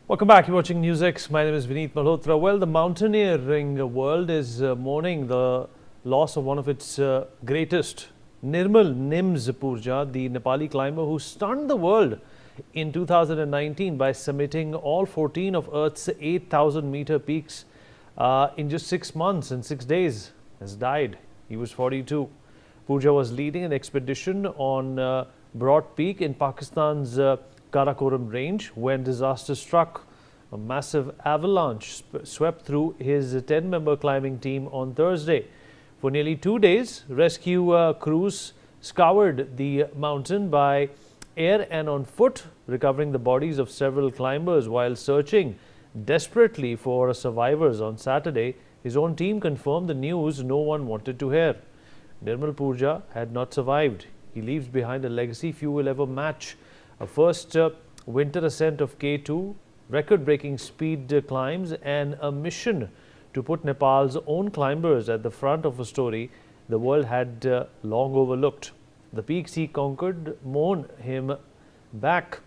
Welcome back. You're watching NewsX. My name is Vineet Malhotra. Well, the mountaineering world is mourning the loss of one of its greatest, Nirmal Nims Purja, the Nepali climber who stunned the world in 2019 by summiting all 14 of Earth's 8,000-meter peaks in just 6 months and 6 days. Has died. He was 42. Purja was leading an expedition on Broad Peak in Pakistan's Karakoram range when disaster struck. A massive avalanche swept through his 10-member climbing team on Thursday. For nearly 2 days, rescue crews scoured the mountain by air and on foot, recovering the bodies of several climbers while searching desperately for survivors. On Saturday, his own team confirmed the news no one wanted to hear. Nirmal Purja had not survived. He leaves behind a legacy few will ever match. A first winter ascent of K2, record-breaking speed climbs, and a mission to put Nepal's own climbers at the front of a story the world had long overlooked. The peaks he conquered mourn him back.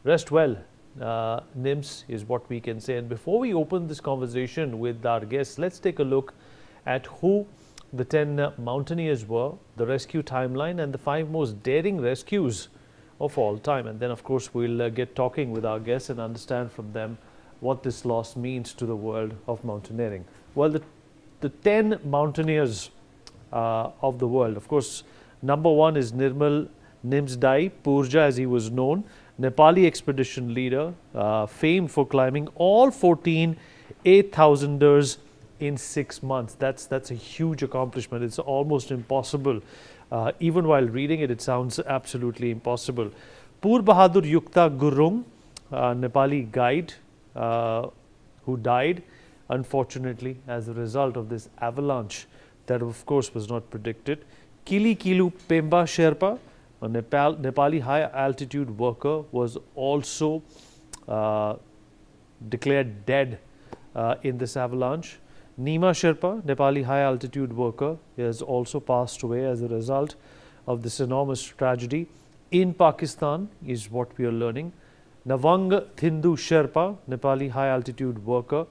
Rest well, Nims, is what we can say. And before we open this conversation with our guests, let's take a look at who the 10 mountaineers were, the rescue timeline, and the 5 most daring rescues of all time. And then, of course, we'll get talking with our guests and understand from them what this loss means to the world of mountaineering. Well, the 10 mountaineers of the world, of course, number 1 is Nirmal Nims Purja, as he was known, Nepali expedition leader, famed for climbing all 14 8,000ers in 6 months. That's a huge accomplishment. It's almost impossible. Even while reading it, it sounds absolutely impossible. Pur Bahadur Yukta Gurung, Nepali guide, who died, unfortunately, as a result of this avalanche that, of course, was not predicted. Kili Kilu Pemba Sherpa, a Nepali high-altitude worker, was also declared dead in this avalanche. Nima Sherpa, Nepali high-altitude worker, has also passed away as a result of this enormous tragedy. In Pakistan is what we are learning. Navang Thindu Sherpa, Nepali high-altitude worker,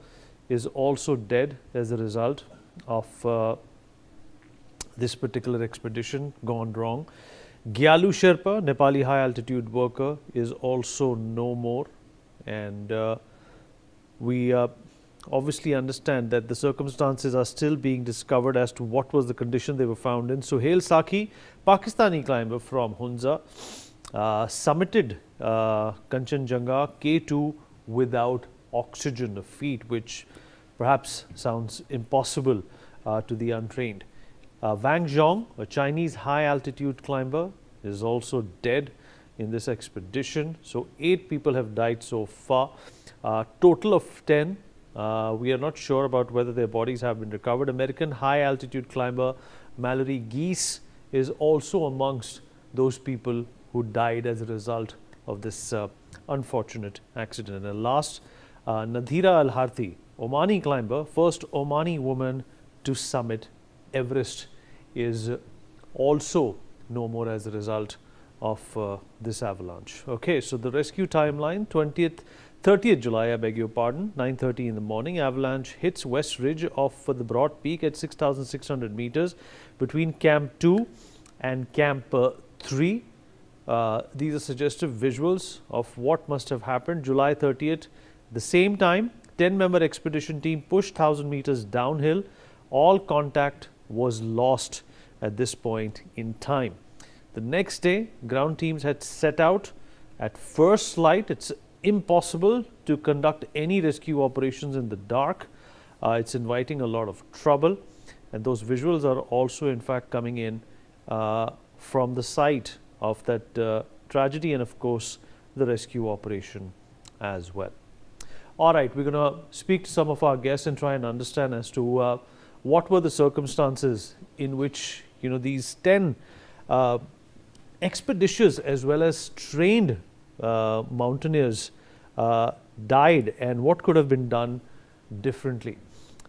is also dead as a result of this particular expedition gone wrong. Gyalu Sherpa, Nepali high-altitude worker, is also no more. And we obviously understand that the circumstances are still being discovered as to what was the condition they were found in. Suhail Saki, Pakistani climber from Hunza, summited Kanchenjunga K2 without oxygen, a feat which perhaps sounds impossible to the untrained. Wang Zhong, a Chinese high-altitude climber, is also dead in this expedition. So 8 people have died so far, total of 10. We are not sure about whether their bodies have been recovered. American high-altitude climber Mallory Geese is also amongst those people who died as a result of this unfortunate accident. And last, Nadhira Al-Harthi, Omani climber, first Omani woman to summit Everest, is also no more as a result of this avalanche. Okay, so the rescue timeline, 30th July, I beg your pardon, 9:30 in the morning. Avalanche hits west ridge of the Broad Peak at 6,600 meters between Camp 2 and Camp 3. These are suggestive visuals of what must have happened. July 30th, the same time, 10-member expedition team pushed 1,000 meters downhill. All contact was lost at this point in time. The next day, ground teams had set out. At first light, it's impossible to conduct any rescue operations in the dark. It's inviting a lot of trouble, and those visuals are also in fact coming in from the site of that tragedy and of course the rescue operation as well. All right, we're going to speak to some of our guests and try and understand as to what were the circumstances in which these 10 expeditious as well as trained mountaineers died, and what could have been done differently.